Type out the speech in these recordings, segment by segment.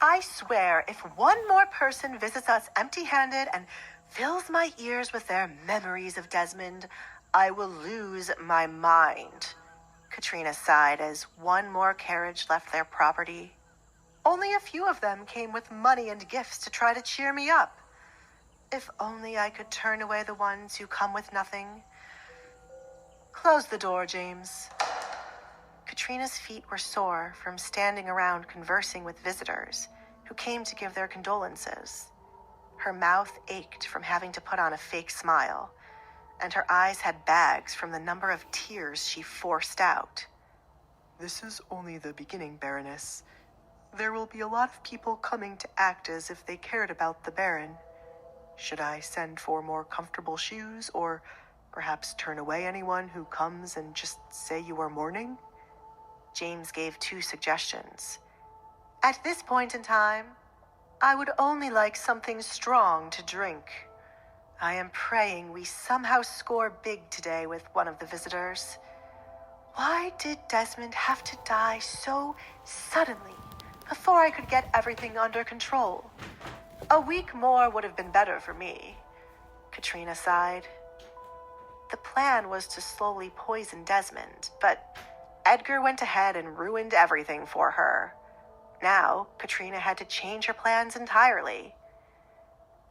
I swear, if one more person visits us empty-handed and fills my ears with their memories of Desmond, I will lose my mind. Katrina sighed as one more carriage left their property. Only a few of them came with money and gifts to try to cheer me up. If only I could turn away the ones who come with nothing. Close the door, James. Katrina's feet were sore from standing around conversing with visitors who came to give their condolences. Her mouth ached from having to put on a fake smile, and her eyes had bags from the number of tears she forced out. This is only the beginning, Baroness. There will be a lot of people coming to act as if they cared about the Baron. Should I send for more comfortable shoes, or perhaps turn away anyone who comes and just say you are mourning? James gave 2 suggestions. At this point in time, I would only like something strong to drink. I am praying we somehow score big today with one of the visitors. Why did Desmond have to die so suddenly before I could get everything under control? A week more would have been better for me. Katrina sighed. The plan was to slowly poison Desmond, but Edgar went ahead and ruined everything for her. Now, Katrina had to change her plans entirely.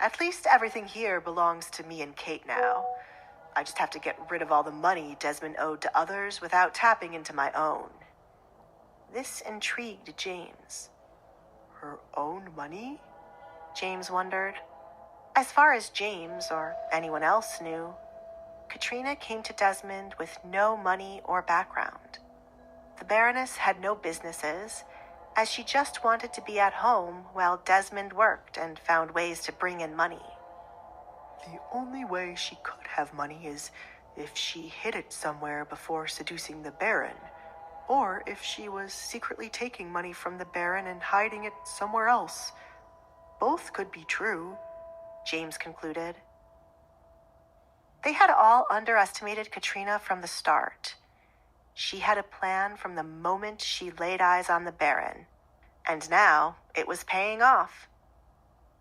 At least everything here belongs to me and Kate now. I just have to get rid of all the money Desmond owed to others without tapping into my own. This intrigued James. Her own money? James wondered. As far as James or anyone else knew, Katrina came to Desmond with no money or background. The Baroness had no businesses, as she just wanted to be at home while Desmond worked and found ways to bring in money. The only way she could have money is if she hid it somewhere before seducing the Baron, or if she was secretly taking money from the Baron and hiding it somewhere else. Both could be true, James concluded. They had all underestimated Katrina from the start. She had a plan from the moment she laid eyes on the Baron, and now it was paying off.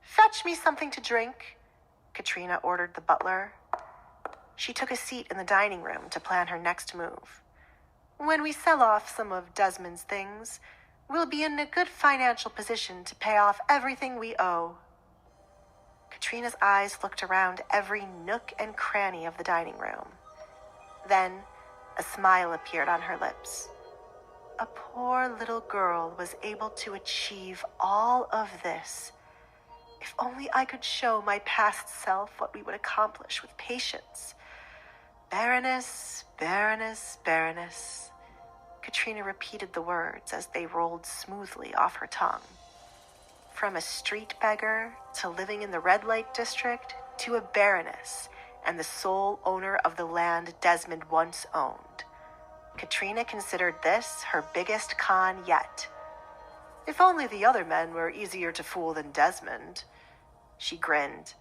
Fetch me something to drink, Katrina ordered the butler. She took a seat in the dining room to plan her next move. When we sell off some of Desmond's things, we'll be in a good financial position to pay off everything we owe. Katrina's eyes looked around every nook and cranny of the dining room. Then, a smile appeared on her lips. A poor little girl was able to achieve all of this. If only I could show my past self what we would accomplish with patience. Baroness, Baroness, Baroness. Katrina repeated the words as they rolled smoothly off her tongue. From a street beggar to living in the red light district to a baroness and the sole owner of the land Desmond once owned. Katrina considered this her biggest con yet. If only the other men were easier to fool than Desmond. She grinned,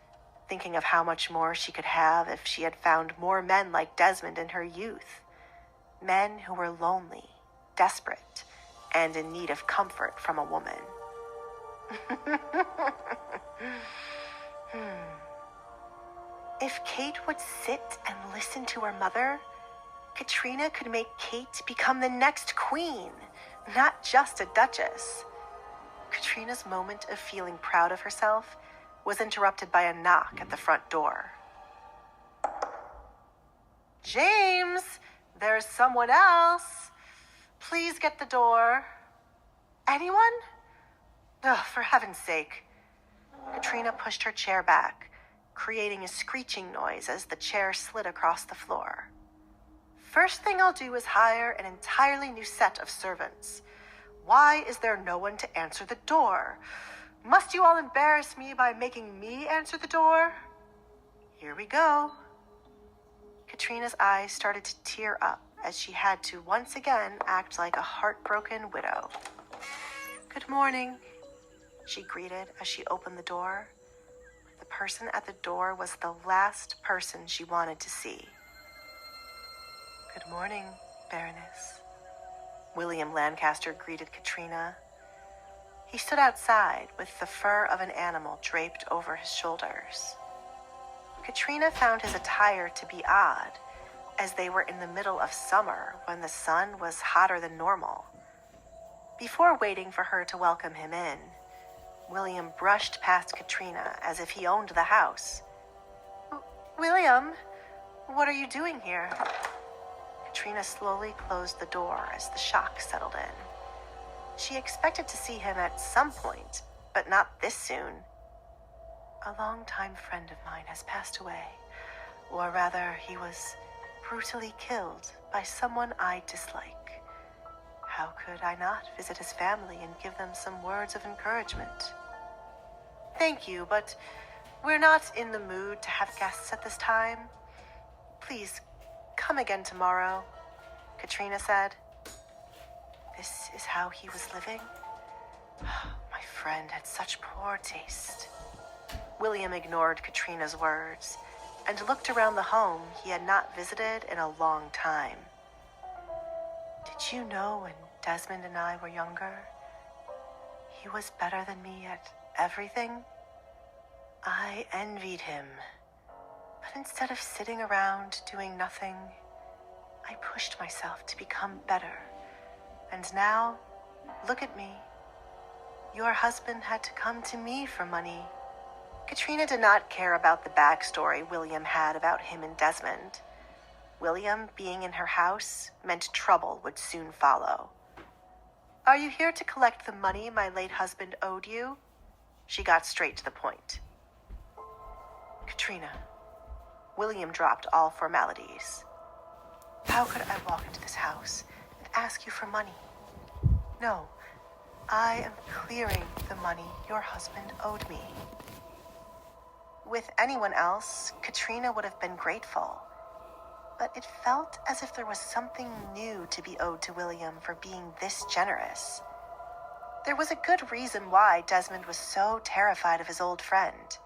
thinking of how much more she could have if she had found more men like Desmond in her youth. Men who were lonely, desperate, and in need of comfort from a woman. If Kate would sit and listen to her mother, Katrina could make Kate become the next queen, not just a duchess. Katrina's moment of feeling proud of herself was interrupted by a knock at the front door. James, there's someone else. Please get the door. Anyone? Ugh, for heaven's sake. Katrina pushed her chair back, creating a screeching noise as the chair slid across the floor. First thing I'll do is hire an entirely new set of servants. Why is there no one to answer the door? Must you all embarrass me by making me answer the door? Here we go. Katrina's eyes started to tear up as she had to once again act like a heartbroken widow. Good morning, she greeted as she opened the door. The person at the door was the last person she wanted to see. Good morning, Baroness. William Lancaster greeted Katrina. He stood outside with the fur of an animal draped over his shoulders. Katrina found his attire to be odd, as they were in the middle of summer when the sun was hotter than normal. Before waiting for her to welcome him in, William brushed past Katrina as if he owned the house. "William, what are you doing here?" Katrina slowly closed the door as the shock settled in. She expected to see him at some point, but not this soon. "A longtime friend of mine has passed away, or rather, he was brutally killed by someone I dislike. How could I not visit his family and give them some words of encouragement?" "Thank you, but we're not in the mood to have guests at this time. Please, come again tomorrow," Katrina said. This is how he was living? My friend had such poor taste. William ignored Katrina's words and looked around the home he had not visited in a long time. "Did you know when Desmond and I were younger, he was better than me at everything? I envied him, but instead of sitting around doing nothing, I pushed myself to become better. And now, look at me. Your husband had to come to me for money." Katrina did not care about the backstory William had about him and Desmond. William being in her house meant trouble would soon follow. "Are you here to collect the money my late husband owed you?" She got straight to the point. "Katrina," William dropped all formalities. "How could I walk into this house and ask you for money? No, I am clearing the money your husband owed me." With anyone else, Katrina would have been grateful, but it felt as if there was something new to be owed to William for being this generous. There was a good reason why Desmond was so terrified of his old friend.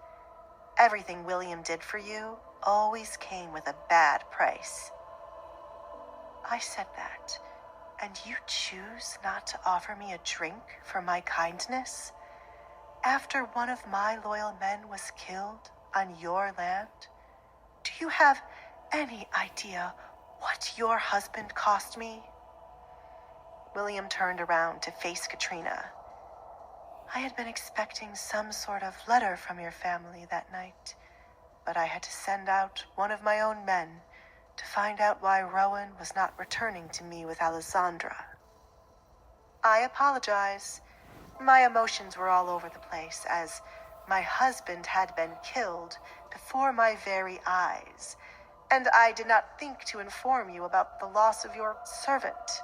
Everything William did for you always came with a bad price. "I said that, and you choose not to offer me a drink for my kindness? After one of my loyal men was killed on your land? Do you have any idea what your husband cost me?" William turned around to face Katrina. "I had been expecting some sort of letter from your family that night, but I had to send out one of my own men to find out why Rowan was not returning to me with Alessandra." "I apologize. My emotions were all over the place, as my husband had been killed before my very eyes, and I did not think to inform you about the loss of your servant."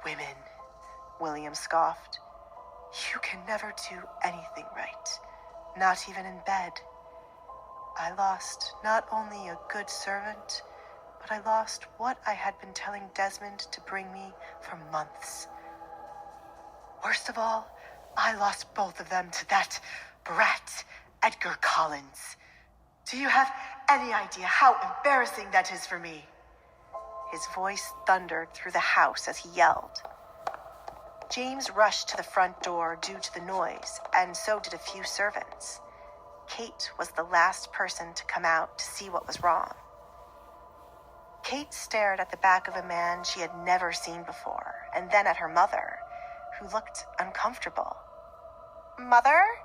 "Women," William scoffed. "You can never do anything right, not even in bed. I lost not only a good servant, but I lost what I had been telling Desmond to bring me for months. Worst of all, I lost both of them to that brat, Edgar Collins. Do you have any idea how embarrassing that is for me?" His voice thundered through the house as he yelled. James rushed to the front door due to the noise, and so did a few servants. Kate was the last person to come out to see what was wrong. Kate stared at the back of a man she had never seen before, and then at her mother, who looked uncomfortable. "Mother?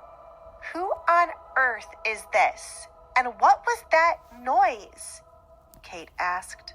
Who on earth is this? And what was that noise?" Kate asked.